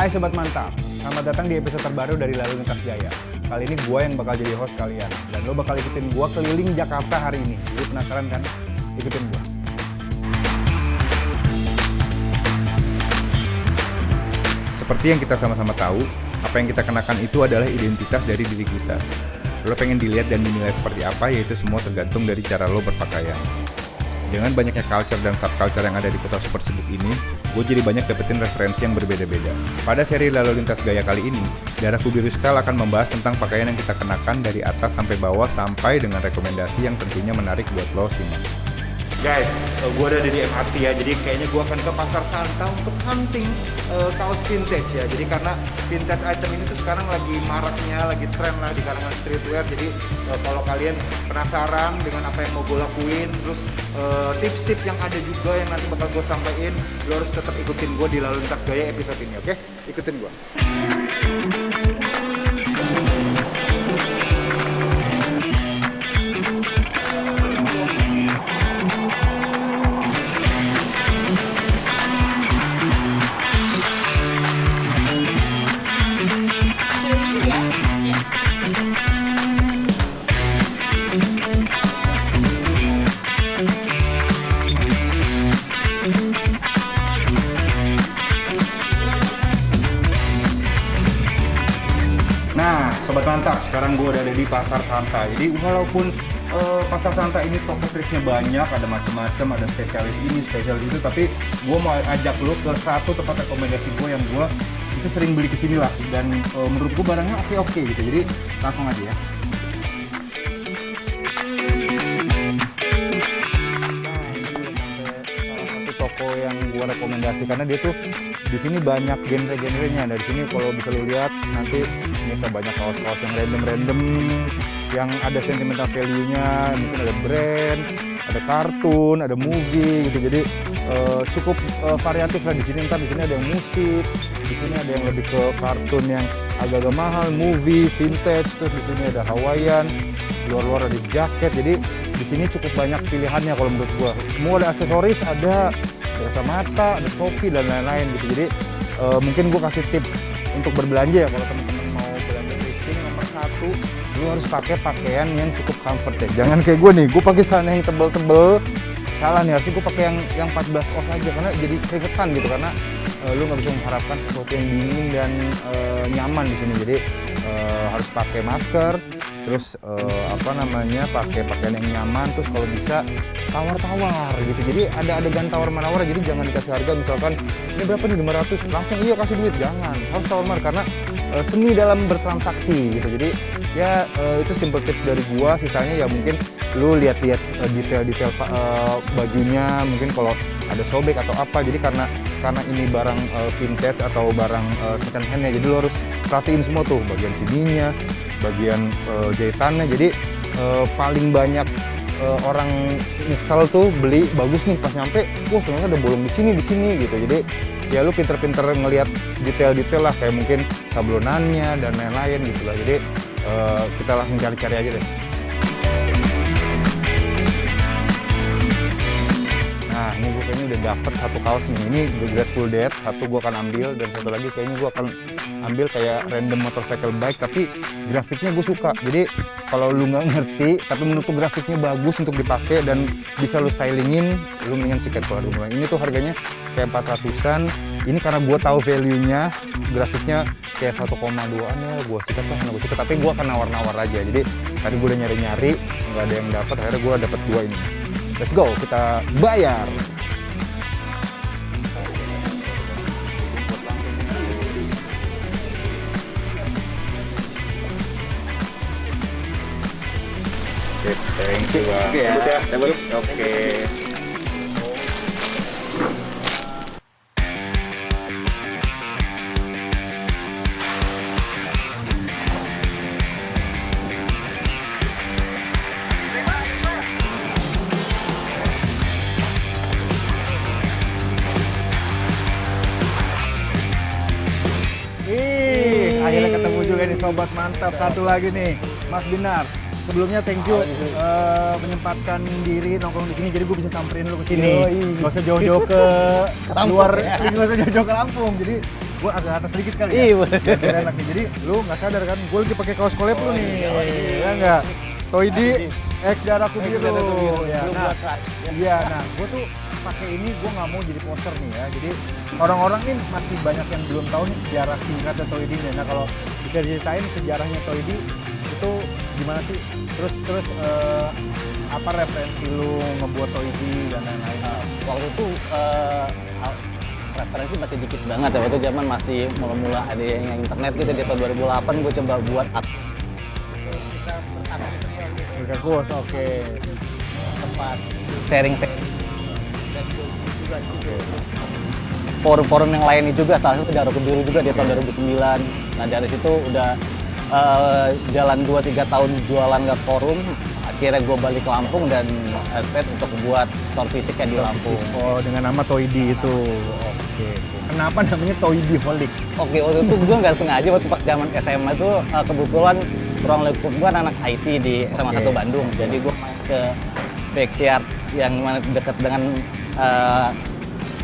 Hai Sobat Mantap, selamat datang di episode terbaru dari Lalu Lintas Jaya. Kali ini gue yang bakal jadi host kalian. Dan lo bakal ikutin gue keliling Jakarta hari ini. Lo penasaran kan? Ikutin gue. Seperti yang kita sama-sama tahu, apa yang kita kenakan itu adalah identitas dari diri kita. Lo pengen dilihat dan dinilai seperti apa, yaitu semua tergantung dari cara lo berpakaian. Dengan banyaknya culture dan subculture yang ada di kota super sibuk ini, gue jadi banyak dapetin referensi yang berbeda-beda. Pada seri Lalu Lintas Gaya kali ini, Darahku Biru Style akan membahas tentang pakaian yang kita kenakan dari atas sampai bawah sampai dengan rekomendasi yang tentunya menarik buat lo simak. Guys, gue ada di MRT ya, jadi kayaknya gue akan ke Pasar Santa untuk hunting kaos vintage ya. Jadi karena vintage item ini tuh sekarang lagi maraknya, lagi tren lah di kalangan streetwear. Jadi kalau kalian penasaran dengan apa yang mau gue lakuin, terus tips-tips yang ada juga yang nanti bakal gue sampaikan, lo harus tetap ikutin gue di Lalu Lintas Gaya episode ini, oke? Ikutin gue. Nah, Sobat Mantap, sekarang gue udah ada di Pasar Santa. Jadi walaupun Pasar Santa ini toko thriftnya banyak, ada macam-macam, ada spesialis ini, spesialis itu, tapi gue mau ajak lo ke satu tempat rekomendasi gue yang gue itu sering beli kesini lah. Dan menurut gue barangnya oke gitu, jadi langsung aja ya. Toko yang gua rekomendasi karena dia tuh di sini banyak genre-genrenya. Dari sini kalau bisa lu lihat nanti ini kayak banyak kaos-kaos yang random yang ada sentimental value-nya, mungkin ada brand, ada kartun, ada movie gitu. Jadi cukup variatif lah di sini. Ntar di sini ada yang musik, di sini ada yang lebih ke kartun yang agak-agak mahal, movie, vintage, terus di sini ada Hawaiian, luar-luar ada jaket. Jadi di sini cukup banyak pilihannya kalau menurut gua. Semua ada aksesoris, ada kacamata, ada topi dan lain-lain gitu. Jadi mungkin gua kasih tips untuk berbelanja ya kalau teman-teman mau belanja thrifting. Nomor satu, lu harus pakai pakaian yang cukup comfort ya. Jangan kayak gua nih, gua pakai celana yang tebel-tebel. Salah nih, harusnya gua pakai yang 14 oz aja karena jadi keringetan gitu, karena lu nggak bisa mengharapkan sesuatu yang dingin dan nyaman di sini. Jadi harus pakai masker, terus pakai pakaian yang nyaman, terus kalau bisa tawar-tawar gitu. Jadi ada adegan tawar-menawar, jadi jangan dikasih harga misalkan ini berapa nih 500, langsung iya kasih duit, jangan, harus tawar-menawar karena seni dalam bertransaksi gitu. Jadi ya itu simple tips dari gua. Sisanya ya mungkin lu lihat-lihat detail-detail bajunya, mungkin kalau ada sobek atau apa. Jadi karena ini barang vintage atau barang second hand ya, jadi lu harus perhatiin semua tuh bagian sininya, bagian jahitannya. Jadi paling banyak orang misal tuh beli bagus nih, pas nyampe wah ternyata ada bolong di sini gitu. Jadi ya lu pinter-pinter ngelihat detail-detail lah, kayak mungkin sablonannya dan lain-lain gitu lah. Jadi kita langsung cari-cari aja deh. Nah, ini gue kayaknya udah dapet satu kaos nih. Ini The Grateful Dead, satu gue akan ambil, dan satu lagi kayaknya gue akan ambil kayak random motorcycle bike, tapi grafiknya gue suka. Jadi kalau lu nggak ngerti tapi menurut tuh grafiknya bagus untuk dipakai dan bisa lu stylingin, lu mendingan sikat kalau ada. Ini tuh harganya kayak 400-an. Ini karena gue tahu value-nya, grafiknya kayak 1,2an ya, gue sikat lah karena gue suka. Tapi gue akan nawar-nawar aja. Jadi tadi gue udah nyari-nyari, nggak ada yang dapat, akhirnya gue dapet dua ini. Let's go, kita bayar. Oke, thank you Bang. Oke ya, Oke. Akhirnya ketemu juga nih Sobat Mantap. Satu lagi nih, Mas Binar. Sebelumnya thank you menyempatkan diri nongkrong di sini, jadi gue bisa samperin lu ke sini. Gak usah jauh-jauh ke luar, gak usah jauh-jauh ke Lampung. Jadi gue agak atas sedikit kali ya. Iya, boleh. Biar enak nih. Jadi lu nggak sadar kan, gue lagi pakai kaos collab lu nih. Ya nggak? Toidi X Daraku Biru. Ya, nah, iya, nah gue tuh pakai ini gue nggak mau jadi poster nih ya. Jadi orang-orang nih masih banyak yang belum tahu nih sejarah singkatnya Toidi nih. Nah kalau bisa diceritain sejarahnya Toidi itu gimana sih? Terus apa referensi lu ngebuat Toidi dan lain-lain? Waktu itu referensi masih dikit banget ya, waktu zaman masih mula-mula ada yang internet gitu di tahun 2008 gue coba buat Berkakus, oke. tempat sharing forum-forum yang lainnya juga, salah satu Daraku Biru juga di tahun 2009. Nah dari situ udah jalan 2-3 tahun jualan ke forum, akhirnya gue balik ke Lampung dan start untuk buat store fisiknya di Lampung. Oh, dengan nama Toidi itu. Oke. Kenapa namanya Toidi Holic? Oke, waktu itu gue nggak sengaja waktu pas zaman SMA itu kebetulan ruang lingkup gue anak IT di SMA 1 Bandung. Jadi gue main ke backyard yang mana dekat dengan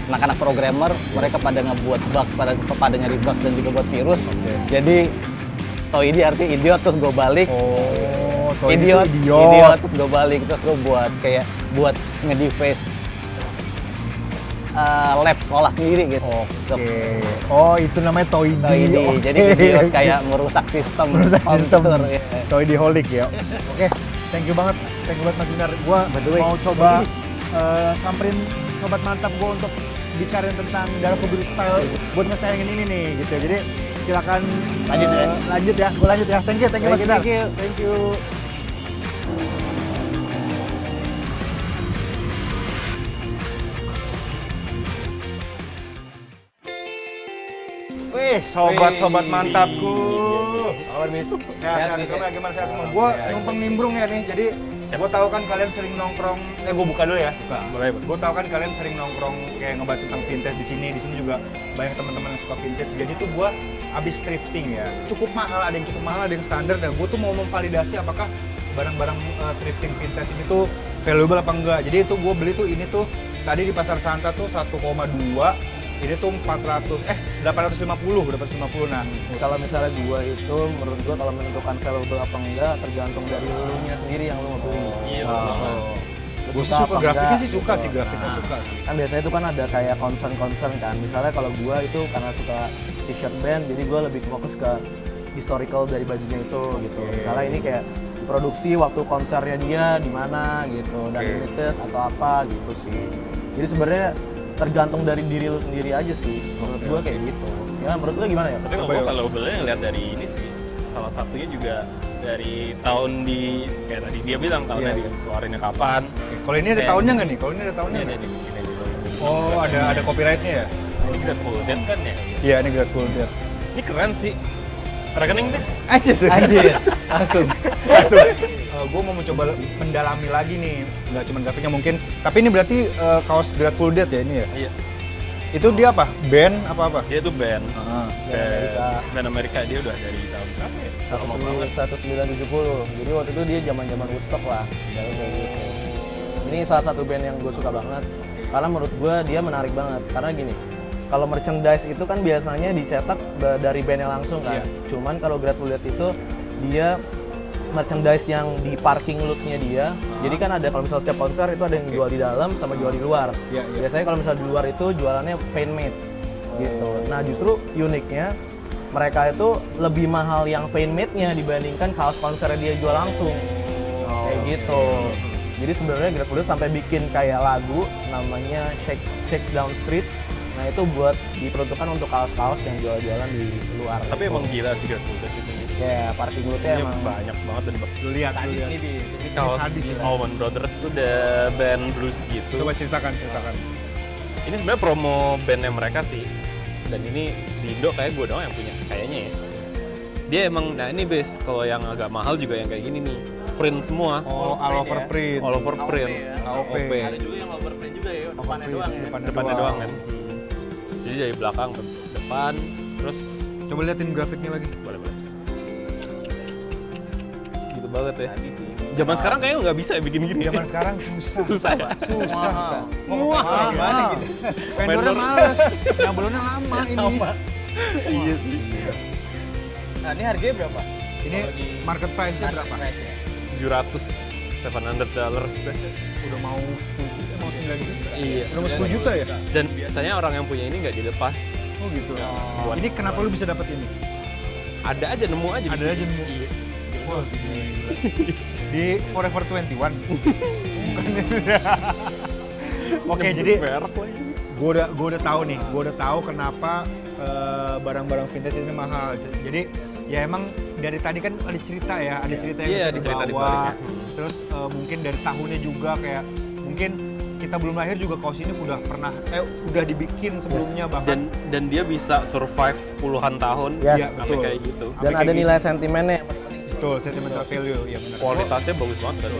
anak-anak programmer, mereka pada ngebuat bugs, pada nyari bugs dan juga buat virus. Jadi Toidi artinya idiot, terus gue balik. Oh, Toidi idiot, itu idiot. terus gue balik, terus gue buat nge-device lab sekolah sendiri gitu. Oke. Oh, itu namanya Toidi. Toidi. Oke. Jadi idiot kayak merusak sistem komputer. Ya. Toidi Holic ya. Oke, thank you banget Mas Binar. Gua mau coba samperin sobat mantap gua untuk bicarain tentang Daraku Biru style buat nge-sharingin ini nih gitu. Jadi silakan lanjut ya. Gua lanjut ya. Thank you Mas Binar. Thank you. Wih, sobat-sobat mantapku. Sehat-sehat, gimana sehat semua? Gue numpang nimbrung ya nih, jadi gue tahu kan kalian sering nongkrong. Gue buka dulu ya. Boleh. Gue tahu kan kalian sering nongkrong kayak ngebahas tentang vintage di sini juga banyak teman-teman yang suka vintage. Jadi tuh gue abis thrifting ya. Cukup mahal, ada yang cukup mahal, ada yang standar. Dan gue tuh mau memvalidasi apakah barang-barang thrifting vintage ini tuh valuable apa enggak. Jadi itu gue beli tuh ini tuh tadi di Pasar Santa tuh 1,2. Ini tuh 850. Nah, Kalau misalnya gua itu, menurut gua kalau menentukan valuable apa enggak tergantung dari elunya sendiri yang lu mau beli. Iya, gue sih suka grafiknya sih suka sih grafiknya suka sih. Kan biasanya itu kan ada kayak concern kan. Misalnya kalau gua itu karena suka t-shirt band, jadi gua lebih fokus ke historical dari bajunya itu gitu. Misalnya ini kayak produksi waktu konsernya dia di mana gitu, dan limited atau apa gitu sih. Jadi sebenarnya tergantung dari diri lu sendiri aja sih, menurut gua kayak gitu. Ya menurut lu gimana ya? Tapi kalau valuable-nya ngeliat dari ini sih, salah satunya juga dari tahun kayak tadi dia bilang tahunnya dikeluarinnya kapan. Kalau ini ada tahunnya nggak nih? Kalau ini ada tahunnya Ini nggak? ada di sini. Oh, ada copyrightnya ya? Ini Grateful Dead kan ya? Iya, ini Grateful Dead. Ini keren sih. Rekening bis. Anjir. Langsung. Gue mau mencoba mendalami lagi nih, nggak cuma grafiknya mungkin. Tapi ini berarti kaos Grateful Dead ya ini ya? Iya. Itu dia apa? Band apa? Dia tuh band. Amerika. Band Amerika, dia udah dari tahun berapa ya? Lama banget. 1970. Jadi waktu itu dia zaman Woodstock lah. Kayak gitu. Ini salah satu band yang gue suka banget. Karena menurut gue dia menarik banget. Karena gini, kalau merchandise itu kan biasanya dicetak dari bandnya langsung kan. Cuman kalau Grateful Dead itu dia merchandise yang di parking lot-nya dia. Jadi kan ada kalau misalnya setiap konser itu ada yang jual di dalam sama jual di luar. Biasanya kalau misalnya di luar itu jualannya fan made gitu. Nah, justru uniknya mereka itu lebih mahal yang fan made-nya dibandingkan kaos konsernya dia jual langsung. Kayak gitu. Jadi sebenarnya Grateful Dead sampai bikin kayak lagu namanya Shake Down Street. Nah, itu buat diperuntukkan untuk kaos-kaos yang jual-jualan di luar. Tapi emang gila sih Grateful Dead itu. Ya, party glute-nya emang banyak banget dan Lu lihat. ini kaos Allman Brothers itu udah band blues gitu. Coba ceritakan. Ini sebenarnya promo bandnya mereka sih. Dan ini di Indo kayak gue doang yang punya kayaknya ya. Dia emang, nah ini base kalau yang agak mahal juga yang kayak gini nih. Print semua. Oh, all over print. All over print. AOP. Ada juga yang over print juga ya, depannya doang ya. Depannya doang kan. Jadi dari belakang ke depan, terus Coba liatin grafiknya lagi. boleh. Gitu banget ya. Zaman sekarang kayaknya nggak bisa ya bikin gini. Zaman sekarang susah. Susah ya? Susah. Wah, Vendornya males. Yang belumnya lama ini. Iya sih. Nah, ini harganya berapa? Ini market price-nya berapa? $700 deh. Udah mau 10 juta, mau 9 juta. Iya. Udah mau 10 juta ya? Dan biasanya orang yang punya ini nggak dilepas. Oh gitu. Buat- Ini kenapa lu bisa dapat ini? Ada aja, nemu aja. di Ada sini. aja nemu. Iya. Wah, gila. Di Forever 21. Bukan. Oke, Nyebut jadi merek lagi. gue udah tahu nih, gue udah tahu kenapa barang-barang vintage ini mahal. Jadi ya emang dari tadi kan ada cerita ya, ada cerita yang Iya, bisa ada cerita di dibawa. baliknya. Terus mungkin dari tahunnya juga kayak mungkin kita belum lahir juga kaos ini udah dibikin sebelumnya bahkan. Dan dia bisa survive puluhan tahun Yes. Iya, sampai betul. kayak gitu. Dan Sampai ada kayak nilai sentimennya. Betul, sentimental value ya benar. Kualitasnya bagus banget kan.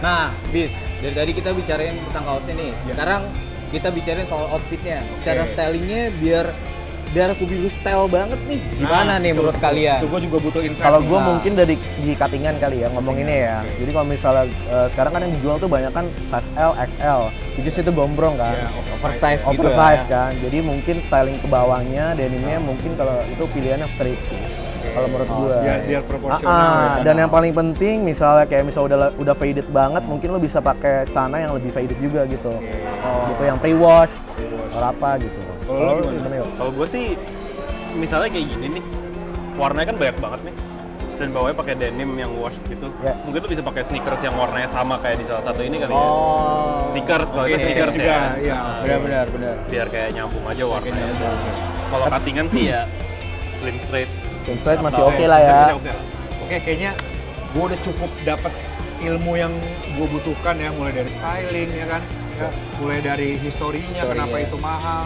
Nah, Bis, dari tadi kita bicarain tentang kaosnya nih. Ya. Sekarang kita bicarain soal outfitnya. Cara Oke. stylingnya biar Kubiru style banget nih. Gimana nih menurut kalian? Itu gue juga butuh insight. Kalau nih. gue Nah. mungkin dari segi cuttingan kali ya ngomonginnya ya. Jadi kalau misalnya sekarang kan yang dijual tuh banyak kan size L, XL. Which is itu gombrong kan. Ya, Oversize gitu Oversize ya. kan. Jadi mungkin styling ke bawahnya denimnya mungkin kalau itu pilihan yang straight sih. Kalau menurut gue. biar proporsional. ya. Dan yang paling penting misalnya udah faded banget, mungkin lo bisa pakai celana yang lebih faded juga gitu. Gitu yang pre-wash atau apa gitu. Kalau lu Kalau gimana? Yuk? Kalau gue sih misalnya kayak gini nih, warnanya kan banyak banget nih. Dan bawahnya pakai denim yang wash gitu. Ya. Mungkin tuh bisa pakai sneakers yang warnanya sama kayak di salah satu ini kali ya. Oh. Sneakers, kalau Oke, itu sneakers juga, ya. iya. Nah, Benar. biar kayak nyambung aja warnanya. Kalau cuttingan sih ya slim straight. Slim straight masih Atau- oke lah ya. Oke lah. Oke, kayaknya gue udah cukup dapat ilmu yang gue butuhkan ya, mulai dari styling ya kan, ya, mulai dari historinya, kenapa itu mahal,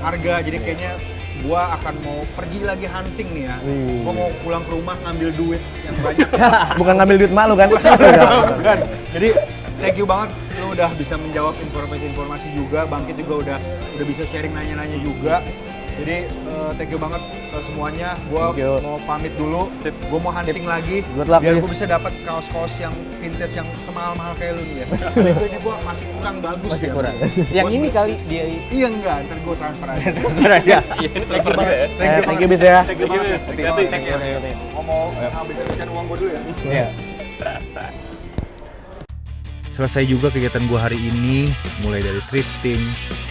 harga. Jadi kayaknya gue akan mau pergi lagi hunting nih ya. Wih. Gue mau pulang ke rumah ngambil duit yang banyak. Bukan ngambil duit malu kan? Bukan. Jadi thank you banget lu udah bisa menjawab informasi juga, Bangkit juga udah bisa sharing nanya-nanya juga. Jadi thank you banget semuanya. Gua Thank you. mau pamit dulu. Sip. Gua mau hunting lagi Good luck, biar Chris. gua bisa dapat kaos-kaos yang vintage yang semahal-mahal kayak lu nih ya. Ini gua masih kurang bagus Masih ya. kurang. Gua Yang ini sebenernya- kali dia Iya enggak, ntar gua transfer aja. ya. Iya, ini Thank you transfer banget. ya. Thank you, Bis, ya. Thank you banget. Thank you, Thank you thank banget. you. Gua mau habisin rencana uang gua dulu ya. Iya. Selesai juga kegiatan gua hari ini, mulai dari thrifting,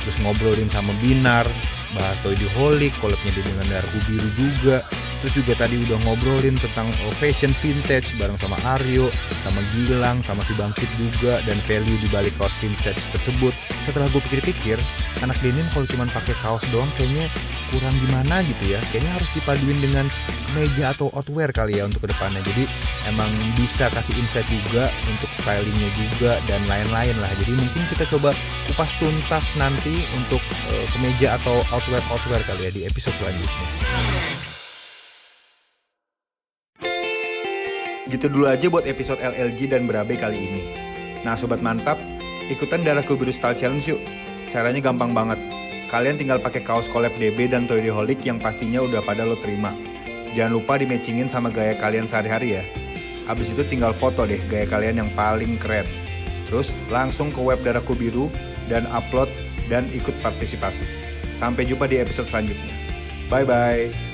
terus ngobrolin sama Binar, bahas Toyholic, collabnya dia dengan Darku Biru juga. Terus juga tadi udah ngobrolin tentang fashion vintage bareng sama Aryo, sama Gilang, sama si Bangkit juga, dan value di balik kaos vintage tersebut. Setelah gue pikir-pikir, anak denim kalau cuma pakai kaos doang kayaknya kurang gimana gitu ya. Kayaknya harus dipaduin dengan kemeja atau outwear kali ya untuk kedepannya. Jadi emang bisa kasih insight juga untuk stylingnya juga dan lain-lain lah. Jadi mungkin kita coba kupas tuntas nanti untuk kemeja atau outwear kali ya di episode selanjutnya. Gitu dulu aja buat episode LLG dan Berabe kali ini. Nah Sobat Mantap, ikutan Darahku Biru Style Challenge yuk. Caranya gampang banget. Kalian tinggal pakai kaos collab DB dan Toyholic yang pastinya udah pada lo terima. Jangan lupa di-matchingin sama gaya kalian sehari-hari ya. Abis itu tinggal foto deh gaya kalian yang paling keren. Terus langsung ke web Darahku Biru dan upload dan ikut partisipasi. Sampai jumpa di episode selanjutnya. Bye-bye.